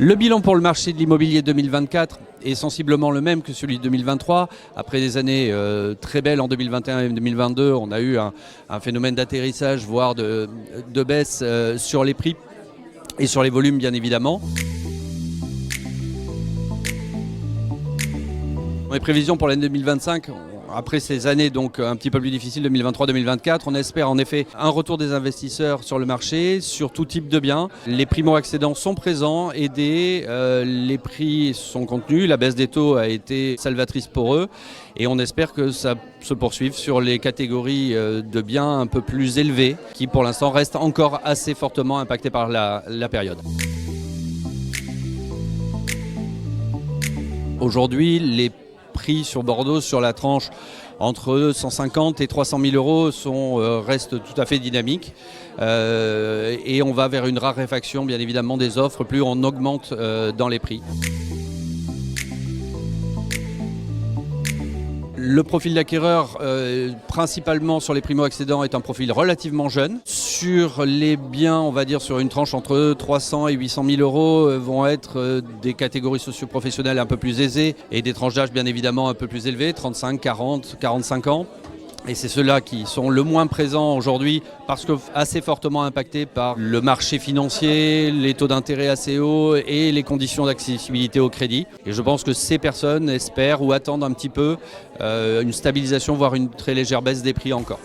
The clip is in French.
Le bilan pour le marché de l'immobilier 2024 est sensiblement le même que celui de 2023. Après des années très belles en 2021 et 2022, on a eu un phénomène d'atterrissage, voire de baisse sur les prix et sur les volumes bien évidemment. Les prévisions pour l'année 2025, après ces années donc un petit peu plus difficiles, 2023-2024, on espère en effet un retour des investisseurs sur le marché, sur tout type de biens. Les primo-accédants sont présents, aidés, les prix sont contenus, la baisse des taux a été salvatrice pour eux et on espère que ça se poursuive sur les catégories de biens un peu plus élevés qui pour l'instant restent encore assez fortement impactés par la période. Aujourd'hui, les prix sur Bordeaux, sur la tranche entre 150 et 300 000 euros restent tout à fait dynamiques et on va vers une raréfaction bien évidemment des offres plus on augmente dans les prix. Le profil d'acquéreur, principalement sur les primo-accédants, est un profil relativement jeune. Sur les biens, on va dire sur une tranche entre 300 et 800 000 euros, vont être des catégories socio-professionnelles un peu plus aisées et des tranches d'âge bien évidemment un peu plus élevées, 35, 40, 45 ans. Et c'est ceux-là qui sont le moins présents aujourd'hui parce que assez fortement impactés par le marché financier, les taux d'intérêt assez hauts et les conditions d'accessibilité au crédit. Et je pense que ces personnes espèrent ou attendent un petit peu une stabilisation, voire une très légère baisse des prix encore.